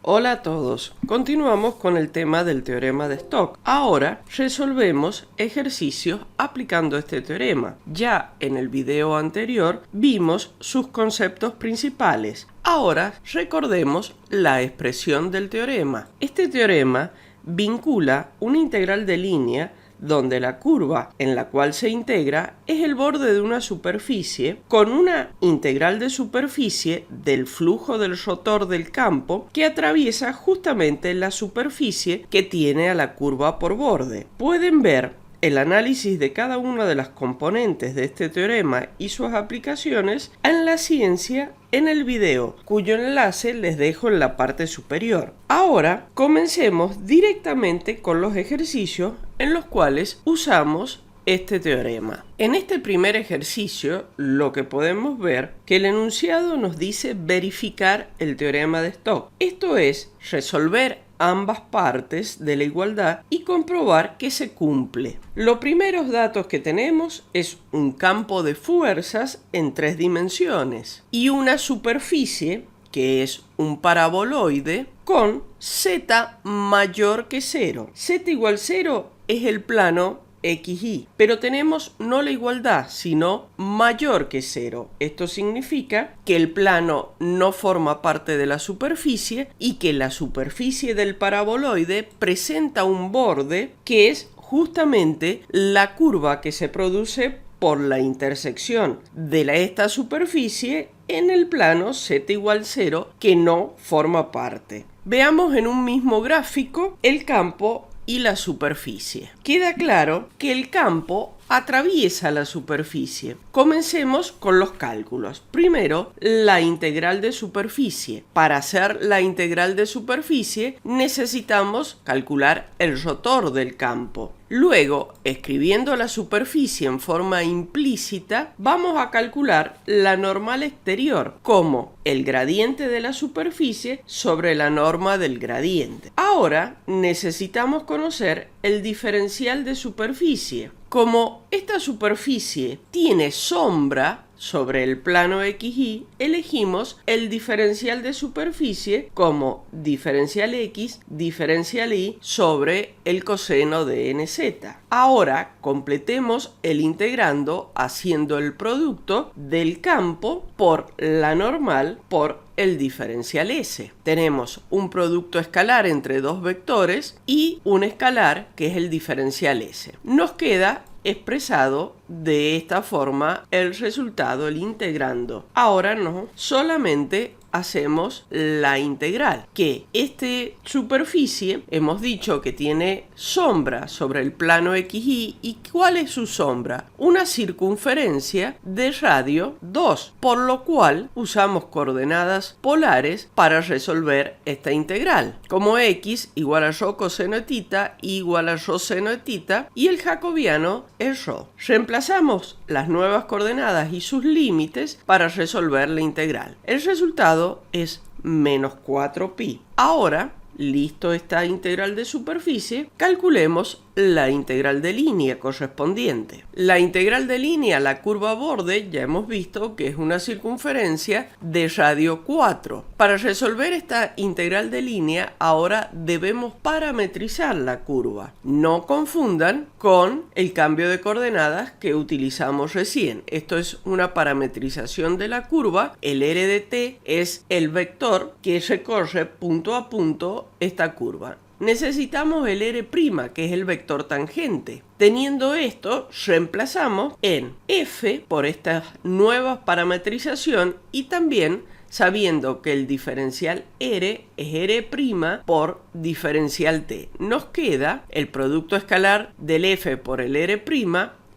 Hola a todos, continuamos con el tema del teorema de Stokes. Ahora resolvemos ejercicios aplicando este teorema. Ya en el video anterior vimos sus conceptos principales. Ahora recordemos la expresión del teorema. Este teorema vincula una integral de línea donde la curva en la cual se integra es el borde de una superficie con una integral de superficie del flujo del rotor del campo que atraviesa justamente la superficie que tiene a la curva por borde. Pueden ver el análisis de cada una de las componentes de este teorema y sus aplicaciones en la ciencia en el video, cuyo enlace les dejo en la parte superior. Ahora comencemos directamente con los ejercicios en los cuales usamos este teorema. En este primer ejercicio lo que podemos ver que el enunciado nos dice verificar el teorema de Stokes. Esto es resolver ambas partes de la igualdad y comprobar que se cumple. Los primeros datos que tenemos es un campo de fuerzas en 3 dimensiones y una superficie que es un paraboloide con z mayor que 0. Z igual 0 es el plano XY, pero tenemos no la igualdad, sino mayor que 0. Esto significa que el plano no forma parte de la superficie y que la superficie del paraboloide presenta un borde que es justamente la curva que se produce por la intersección de esta superficie en el plano z igual 0 que no forma parte. Veamos en un mismo gráfico el campo y la superficie. Queda claro que el campo atraviesa la superficie. Comencemos con los cálculos. Primero, la integral de superficie. Para hacer la integral de superficie necesitamos calcular el rotor del campo. Luego, escribiendo la superficie en forma implícita, vamos a calcular la normal exterior como el gradiente de la superficie sobre la norma del gradiente. Ahora necesitamos conocer el diferencial de superficie. Como esta superficie tiene sombra sobre el plano XY, elegimos el diferencial de superficie como diferencial X, diferencial Y sobre el coseno de NZ. Ahora completemos el integrando haciendo el producto del campo por la normal por el diferencial S. Tenemos un producto escalar entre dos vectores y un escalar que es el diferencial S. Nos queda expresado de esta forma el resultado, el integrando. Ahora no, solamente hacemos la integral, que esta superficie hemos dicho que tiene sombra sobre el plano XY. ¿Y cuál es su sombra? Una circunferencia de radio 2, por lo cual usamos coordenadas polares para resolver esta integral, como x igual a rho coseno de tita igual a rho seno de tita y el jacobiano es rho. Reemplazamos las nuevas coordenadas y sus límites para resolver la integral. El resultado es menos 4pi. Ahora, listo esta integral de superficie, calculemos la integral de línea correspondiente. La integral de línea, la curva borde, ya hemos visto que es una circunferencia de radio 4. Para resolver esta integral de línea, ahora debemos parametrizar la curva. No confundan con el cambio de coordenadas que utilizamos recién. Esto es una parametrización de la curva. El r de t es el vector que recorre punto a punto esta curva. Necesitamos el r', que es el vector tangente. Teniendo esto, reemplazamos en f por esta nueva parametrización y también sabiendo que el diferencial r es r' por diferencial t. Nos queda el producto escalar del f por el r'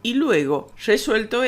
y luego, resuelto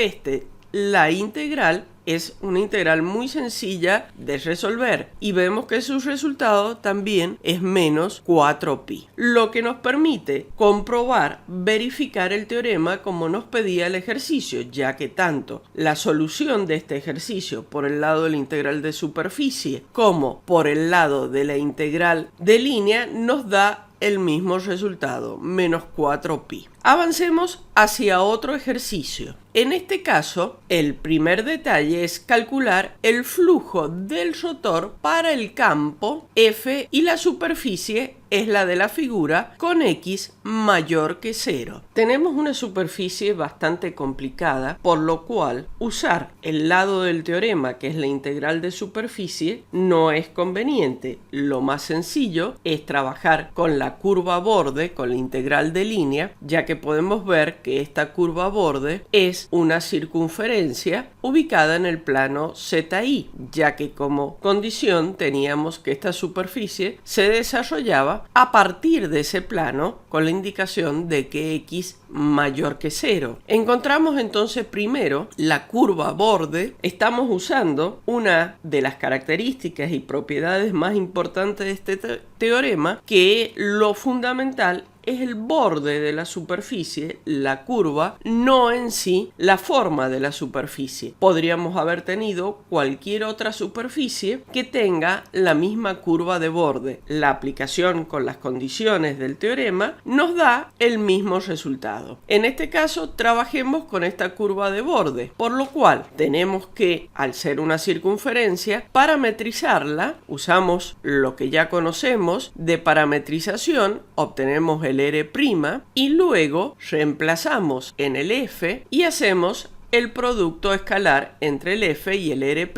la integral es una integral muy sencilla de resolver y vemos que su resultado también es menos 4pi, lo que nos permite comprobar, verificar el teorema como nos pedía el ejercicio, ya que tanto la solución de este ejercicio por el lado de la integral de superficie como por el lado de la integral de línea nos da el mismo resultado, menos 4pi. Avancemos hacia otro ejercicio. En este caso, el primer detalle es calcular el flujo del rotor para el campo F y la superficie es la de la figura con X mayor que 0. Tenemos una superficie bastante complicada, por lo cual usar el lado del teorema, que es la integral de superficie, no es conveniente. Lo más sencillo es trabajar con la curva borde, con la integral de línea, ya que podemos ver que esta curva borde es una circunferencia ubicada en el plano ZY, ya que como condición teníamos que esta superficie se desarrollaba a partir de ese plano con la indicación de que X mayor que 0. Encontramos entonces primero la curva borde. Estamos usando una de las características y propiedades más importantes de este teorema, que lo fundamental es el borde de la superficie, la curva, no en sí la forma de la superficie. Podríamos haber tenido cualquier otra superficie que tenga la misma curva de borde. La aplicación con las condiciones del teorema nos da el mismo resultado. En este caso, trabajemos con esta curva de borde, por lo cual tenemos que, al ser una circunferencia, parametrizarla. Usamos lo que ya conocemos de parametrización, obtenemos el R' y luego reemplazamos en el F y hacemos el producto escalar entre el F y el R'.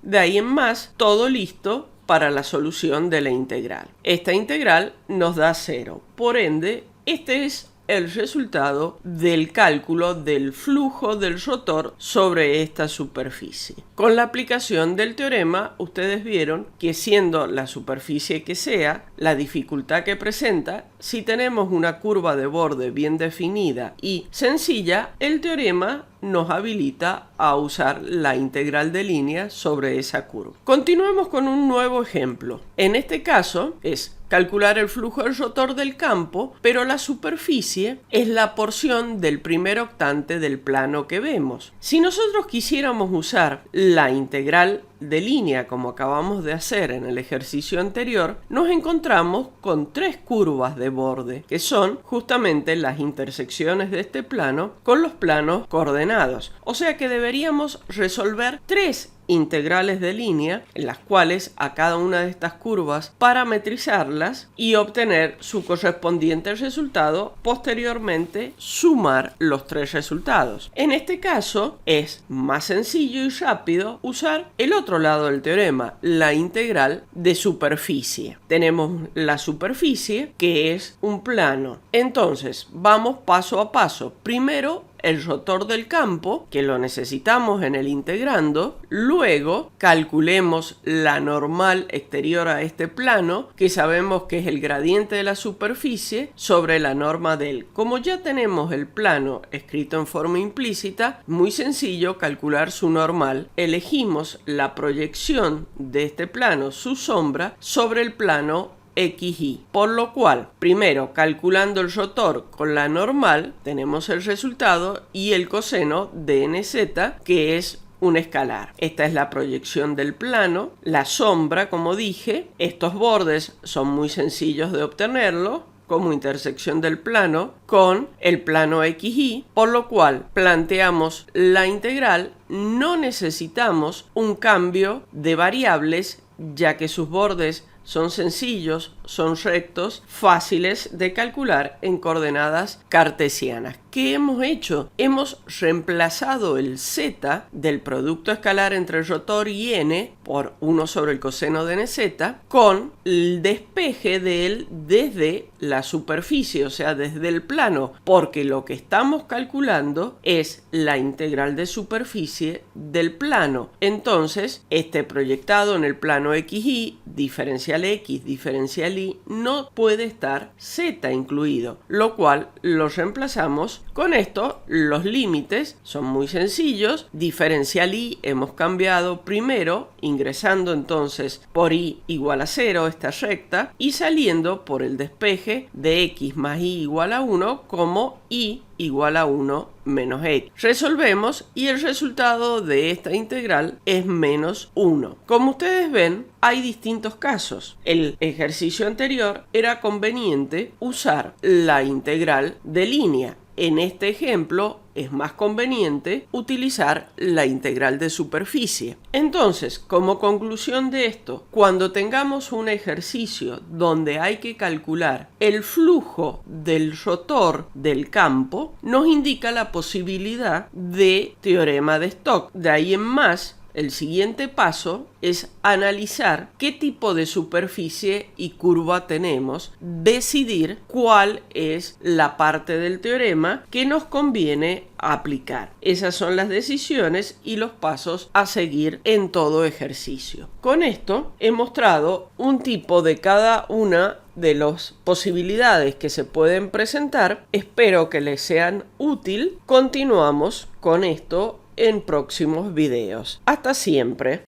De ahí en más, todo listo para la solución de la integral. Esta integral nos da 0. Por ende, este es el resultado del cálculo del flujo del rotor sobre esta superficie. Con la aplicación del teorema, ustedes vieron que siendo la superficie que sea, la dificultad que presenta, si tenemos una curva de borde bien definida y sencilla, el teorema nos habilita a usar la integral de línea sobre esa curva. Continuemos con un nuevo ejemplo. En este caso es calcular el flujo del rotor del campo, pero la superficie es la porción del primer octante del plano que vemos. Si nosotros quisiéramos usar la integral de línea como acabamos de hacer en el ejercicio anterior, nos encontramos con tres curvas de borde, que son justamente las intersecciones de este plano con los planos coordenados. O sea que deberíamos resolver tres integrales de línea, en las cuales a cada una de estas curvas parametrizarlas y obtener su correspondiente resultado, posteriormente sumar los tres resultados. En este caso es más sencillo y rápido usar el otro lado del teorema, la integral de superficie. Tenemos la superficie, que es un plano. Entonces vamos paso a paso. Primero, el rotor del campo, que lo necesitamos en el integrando. Luego calculemos la normal exterior a este plano, que sabemos que es el gradiente de la superficie sobre la norma del. Como ya tenemos el plano escrito en forma implícita, muy sencillo calcular su normal. Elegimos la proyección de este plano, su sombra, sobre el plano XY, por lo cual primero calculando el rotor con la normal tenemos el resultado y el coseno de NZ, que es un escalar. Esta es la proyección del plano, la sombra, como dije. Estos bordes son muy sencillos de obtenerlo como intersección del plano con el plano XY, por lo cual planteamos la integral. No necesitamos un cambio de variables, ya que sus bordes son sencillos, son rectos, fáciles de calcular en coordenadas cartesianas. ¿Qué hemos hecho? Hemos reemplazado el z del producto escalar entre el rotor y n por 1 sobre el coseno de nz con el despeje de él desde la superficie, o sea, desde el plano, porque lo que estamos calculando es la integral de superficie del plano. Entonces, este proyectado en el plano XY, diferencial X, diferencial Y, no puede estar z incluido, lo cual lo reemplazamos con esto. Los límites son muy sencillos. Diferencial Y hemos cambiado primero, ingresando entonces por Y igual a 0, esta recta, y saliendo por el despeje de X más Y igual a 1 como Y igual a 1 menos X. Resolvemos y el resultado de esta integral es menos 1. Como ustedes ven, hay distintos casos. El ejercicio anterior era conveniente usar la integral de línea. En este ejemplo es más conveniente utilizar la integral de superficie. Entonces, como conclusión de esto, cuando tengamos un ejercicio donde hay que calcular el flujo del rotor del campo, nos indica la posibilidad de teorema de Stokes. De ahí en más, el siguiente paso es analizar qué tipo de superficie y curva tenemos, decidir cuál es la parte del teorema que nos conviene aplicar. Esas son las decisiones y los pasos a seguir en todo ejercicio. Con esto he mostrado un tipo de cada una de las posibilidades que se pueden presentar. Espero que les sean útil. Continuamos con esto en próximos videos. Hasta siempre.